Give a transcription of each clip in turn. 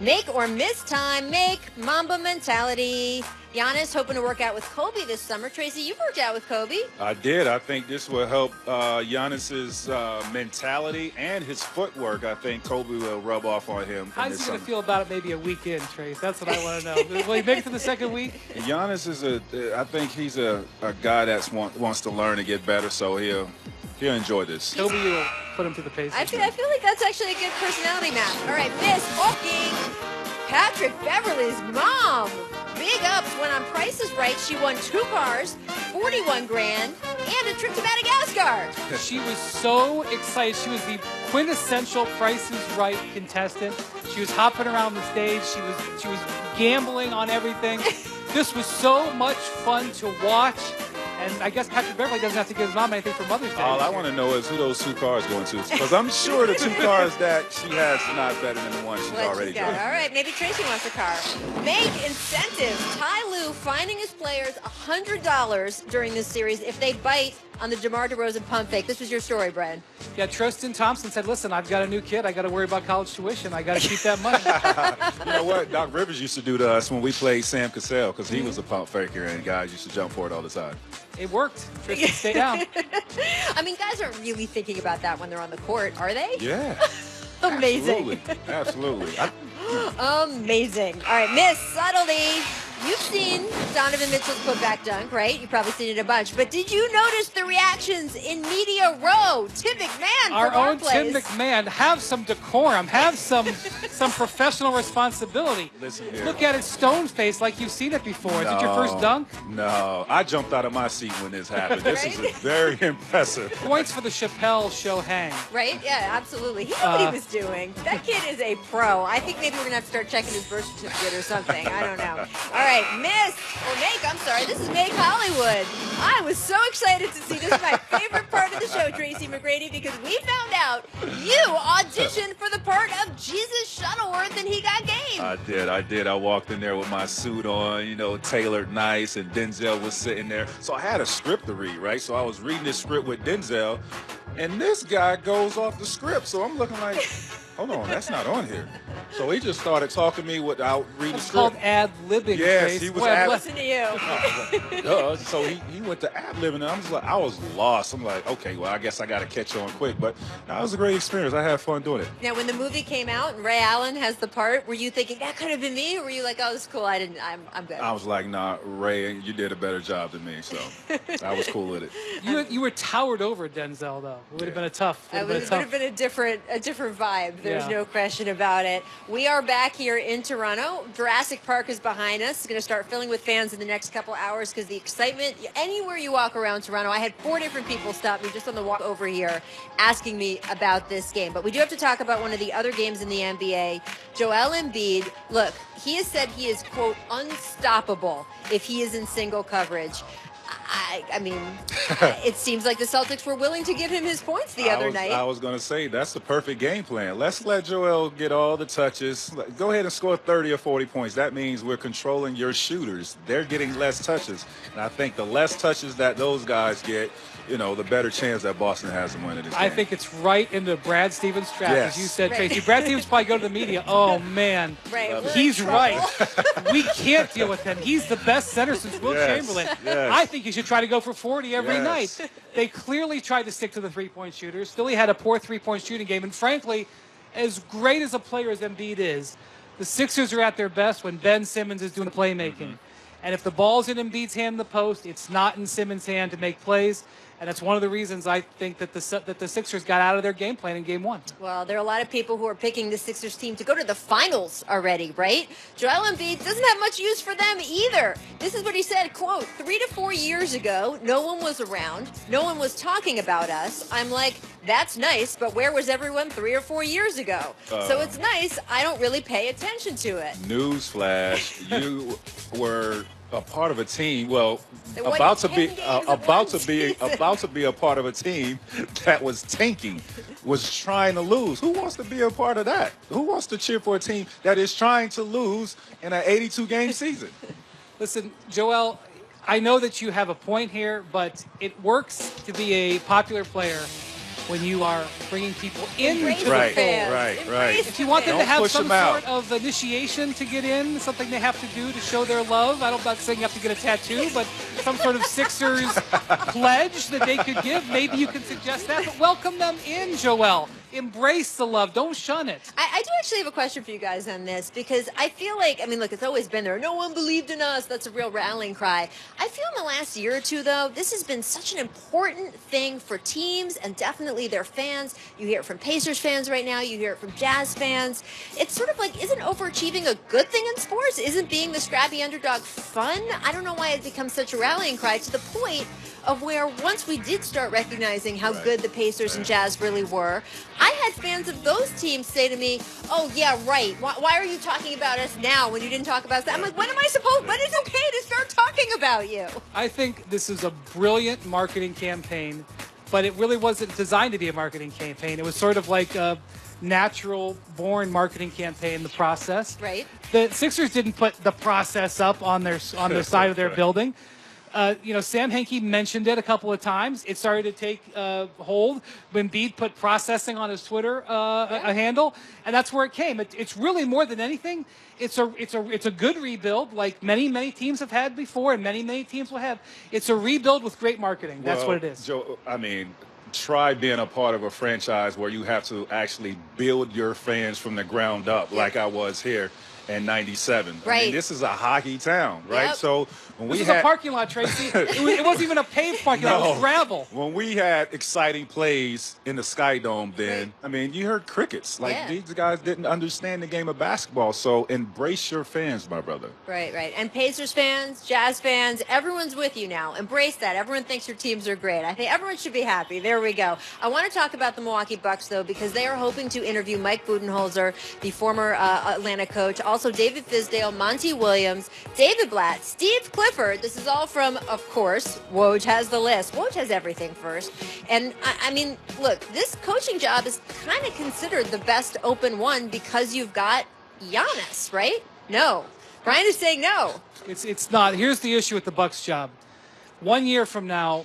Make or miss time, make Mamba mentality. Giannis hoping to work out with Kobe this summer. Tracy, you've worked out with Kobe. I did. I think this will help Giannis's mentality and his footwork. I think Kobe will rub off on him. How's he going to feel about it maybe a week in, Trace? That's what I want to know. Will he make it to the second week? Giannis is I think he's a guy that wants to learn and get better, so he'll enjoy this. Kobe will put him to the pace. I feel like that's actually a good personality match. All right, Miss Hawking, Patrick Beverly's mom. Big ups when on Price is Right. She won 2 cars, 41 grand, and a trip to Madagascar. She was so excited. She was the quintessential Price is Right contestant. She was hopping around the stage. She was gambling on everything. This was so much fun to watch. And I guess Patrick Beverly doesn't have to give his mom anything for Mother's Day. All I want to know is who those 2 cars going to. Because I'm sure the 2 cars that she has is not better than the one she's already driving. All right, maybe Tracy wants a car. Make incentives. Ty Lue finding his players $100 during this series if they bite on the DeMar DeRozan pump fake. This was your story, Brad. Yeah, Tristan Thompson said, listen, I've got a new kid. I got to worry about college tuition. I got to keep that money. You know what Doc Rivers used to do to us when we played Sam Cassell, because he was a pump faker and guys used to jump for it all the time. It worked. Tristan, stay down. I mean, guys aren't really thinking about that when they're on the court, are they? Yeah. Amazing. Absolutely. Amazing. All right, Miss Subtlety. You've seen Donovan Mitchell's putback dunk, right? You've probably seen it a bunch. But did you notice the reactions in Media Row? Tim McMahon Our from own Tim McMahon. Have some decorum. Have some professional responsibility. Listen here. Look at it stone-faced like you've seen it before. Is it your first dunk? No. I jumped out of my seat when this happened. This Right? is very impressive. Points for the Chappelle show hang. Right? Yeah, absolutely. He knew what he was doing. That kid is a pro. I think maybe we're going to have to start checking his birth certificate or something. I don't know. All right, Miss, or Make, I'm sorry, this is Make Hollywood. I was so excited to see this is my favorite part of the show, Tracy McGrady, because we found out you auditioned for the part of Jesus Shuttleworth and he got game. I did. I walked in there with my suit on, tailored nice, and Denzel was sitting there. So I had a script to read, right? So I was reading this script with Denzel, and this guy goes off the script. So I'm looking like, hold on, that's not on here. So he just started talking to me without reading the It's script. called ad-libbing. Yes, Trace. he was Listen to you. So he went to ad-libbing, and I was lost. I'm like, okay, well, I guess I got to catch on quick. But that was a great experience. I had fun doing it. Now, when the movie came out and Ray Allen has the part, were you thinking that could have been me, or were you like, oh, this is cool, I'm good? I was like, nah, Ray, you did a better job than me. So I was cool with it. You were towered over Denzel, though. It would have been a tough. It would have been a different vibe. There's no question about it. We are back here in Toronto. Jurassic Park is behind us. It's going to start filling with fans in the next couple hours because the excitement, anywhere you walk around Toronto, I had 4 different people stop me just on the walk over here asking me about this game. But we do have to talk about one of the other games in the NBA. Joel Embiid, look, he has said he is, quote, unstoppable if he is in single coverage. I mean, it seems like the Celtics were willing to give him his points the other night. I was going to say, that's the perfect game plan. Let's let Joel get all the touches. Go ahead and score 30 or 40 points. That means we're controlling your shooters. They're getting less touches. And I think the less touches that those guys get, the better chance that Boston has to win this game. I think it's right into Brad Stevens' trap, Yes. as you said, Tracy. Brad Stevens probably go to the media. Oh, man. Right. He's right. We can't deal with him. He's the best center since Will Chamberlain. Yes. I think he should try to go for 40 every Yes. night. They clearly tried to stick to the three-point shooters. Philly had a poor three-point shooting game. And frankly, as great as a player as Embiid is, the Sixers are at their best when Ben Simmons is doing the playmaking. Mm-hmm. And if the ball's in Embiid's hand in the post, it's not in Simmons' hand to make plays. And that's one of the reasons I think that the Sixers got out of their game plan in Game 1. Well, there are a lot of people who are picking the Sixers team to go to the finals already, right? Joel Embiid doesn't have much use for them either. This is what he said, quote, 3 to 4 years ago, no one was around. No one was talking about us. I'm like, that's nice, but where was everyone 3 or 4 years ago? So it's nice. I don't really pay attention to it. Newsflash, you were a part of a team. Well, They won about to 10 be games about in to be one about to be a part of a team that was tanking, was trying to lose. Who wants to be a part of that? Who wants to cheer for a team that is trying to lose in an 82-game season? Listen, Joel, I know that you have a point here, but it works to be a popular player when you are bringing people into Embrace the Right, fans. right, Embrace right. If you want them to Don't have push some them out. sort of initiation to get in, something they have to do to show their love, I'm not saying you have to get a tattoo, but some sort of Sixers pledge that they could give, maybe you can suggest that. But welcome them in, Joel. Embrace the love. Don't shun it. I do actually have a question for you guys on this because I feel like, I mean, look, it's always been there. No one believed in us. That's a real rallying cry. I feel in the last year or two, though, this has been such an important thing for teams and definitely their fans. You hear it from Pacers fans right now. You hear it from Jazz fans. It's sort of like, isn't overachieving a good thing in sports? Isn't being the scrappy underdog fun? I don't know why it becomes such a rallying cry to the point of where once we did start recognizing how good the Pacers and Jazz really were, I had fans of those teams say to me, oh, yeah, right. Why are you talking about us now when you didn't talk about us? I'm like, when is it okay to start talking about you? I think this is a brilliant marketing campaign, but it really wasn't designed to be a marketing campaign. It was sort of like a natural-born marketing campaign, the process. Right. The Sixers didn't put the process up on their side of their building. Sam Hinkie mentioned it a couple of times. It started to take hold when Embiid put processing on his Twitter a handle, and that's where it came. It's really more than anything. It's a good rebuild, like many teams have had before, and many teams will have. It's a rebuild with great marketing. That's what it is. Joe, I mean, try being a part of a franchise where you have to actually build your fans from the ground up, like I was here in '97. Right. I mean, this is a hockey town, right? Yep. So when This we is had a parking lot, Tracy. It wasn't even a paved parking lot. It was gravel. when we had exciting plays in the Sky Dome, then Right. I mean, you heard crickets. Like Yeah. these guys didn't understand the game of basketball. So embrace your fans, my brother. Right. And Pacers fans, Jazz fans, everyone's with you now. Embrace that. Everyone thinks your teams are great. I think everyone should be happy. There we go. I want to talk about the Milwaukee Bucks, though, because they are hoping to interview Mike Budenholzer, the former Atlanta coach, also David Fizdale, Monty Williams, David Blatt, Steve Clifford. This is all from, of course, Woj has the list. Woj has everything first. And, I mean, look, this coaching job is kind of considered the best open one because you've got Giannis, right? No. Brian is saying no. It's not. Here's the issue with the Bucks job. 1 year from now,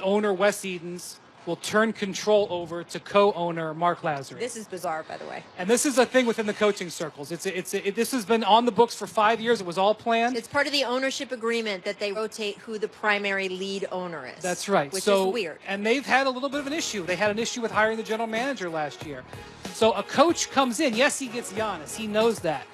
owner Wes Edens will turn control over to co-owner Mark Lazary. This is bizarre, by the way. And this is a thing within the coaching circles. This has been on the books for 5 years. It was all planned. It's part of the ownership agreement that they rotate who the primary lead owner is. That's right. Which so, is weird. And they've had a little bit of an issue. They had an issue with hiring the general manager last year. So a coach comes in. Yes, he gets Giannis. He knows that.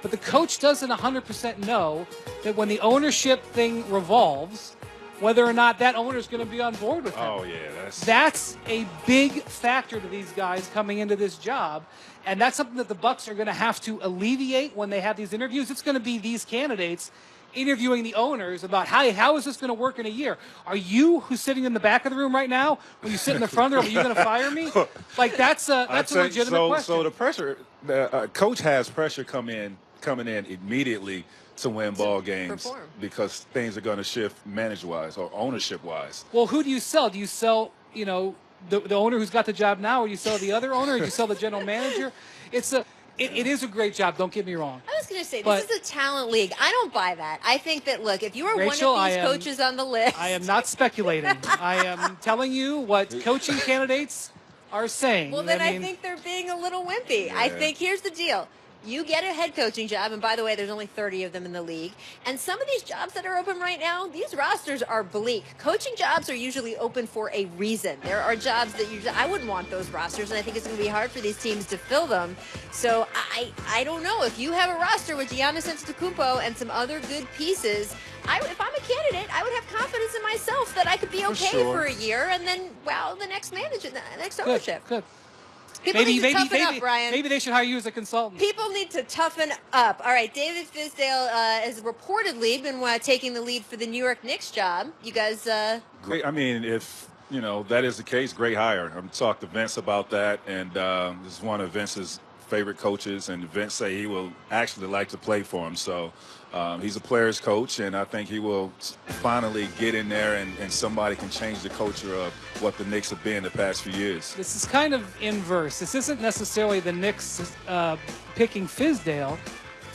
But the coach doesn't 100% know that when the ownership thing revolves, whether or not that owner is going to be on board with him. Oh yeah, That's a big factor to these guys coming into this job, and that's something that the Bucks are going to have to alleviate when they have these interviews. It's going to be these candidates interviewing the owners about how is this going to work in a year? Are you who's sitting in the back of the room right now? When you sit in the front room, are you going to fire me? Like that's a legitimate question. So the pressure, the coach has pressure coming in immediately to win ball games perform. because things are going to shift manage-wise or ownership-wise. Well, who do you sell? Do you sell, the owner who's got the job now, or you sell the other owner, or you sell the general manager? It is a great job. Don't get me wrong. I was going to say, this is a talent league. I don't buy that. I think that, look, if you are Rachel, one of these coaches on the list. I am not speculating. I am telling you what coaching candidates are saying. Well, then I think they're being a little wimpy. Yeah. I think here's the deal. You get a head coaching job, and by the way, there's only 30 of them in the league. And some of these jobs that are open right now, these rosters are bleak. Coaching jobs are usually open for a reason. There are jobs that I wouldn't want those rosters, and I think it's going to be hard for these teams to fill them. So I don't know. If you have a roster with Giannis Antetokounmpo and some other good pieces, if I'm a candidate, I would have confidence in myself that I could be okay for a year, and then, the next manager, the next ownership. Good. People need to toughen up, Brian. Maybe they should hire you as a consultant. People need to toughen up. All right, David Fizdale has reportedly been taking the lead for the New York Knicks job. You guys... Great. I mean, if that is the case, great hire. I've talked to Vince about that, and this is one of Vince's favorite coaches, and Vince say he will actually like to play for him. So he's a player's coach, and I think he will finally get in there and somebody can change the culture of what the Knicks have been the past few years. This is kind of inverse. This isn't necessarily the Knicks picking Fizdale.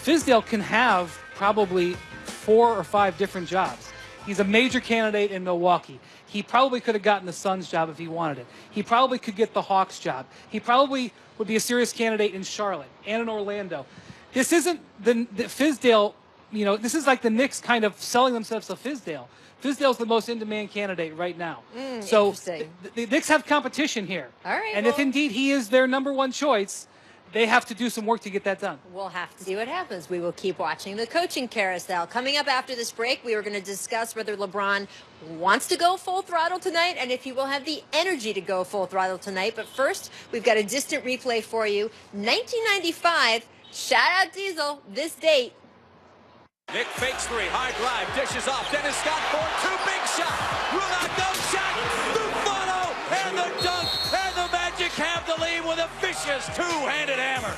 Fizdale can have probably 4 or 5 different jobs. He's a major candidate in Milwaukee. He probably could have gotten the Suns job if he wanted it. He probably could get the Hawks job. He probably would be a serious candidate in Charlotte and in Orlando. This isn't the Fizdale, this is like the Knicks kind of selling themselves to Fizdale. Fizdale's the most in-demand candidate right now. So the Knicks have competition here. All right. And if indeed he is their number one choice, they have to do some work to get that done. We'll have to see what happens. We will keep watching the coaching carousel. Coming up after this break, we are going to discuss whether LeBron wants to go full throttle tonight and if he will have the energy to go full throttle tonight. But first, we've got a distant replay for you. 1995, shout out Diesel, this date. Nick fakes three, high drive, dishes off. Dennis Scott for two, big shot. Rule out, no shot. Buffalo and the dunk, and the Magic have the lead with a vicious two-handed hammer.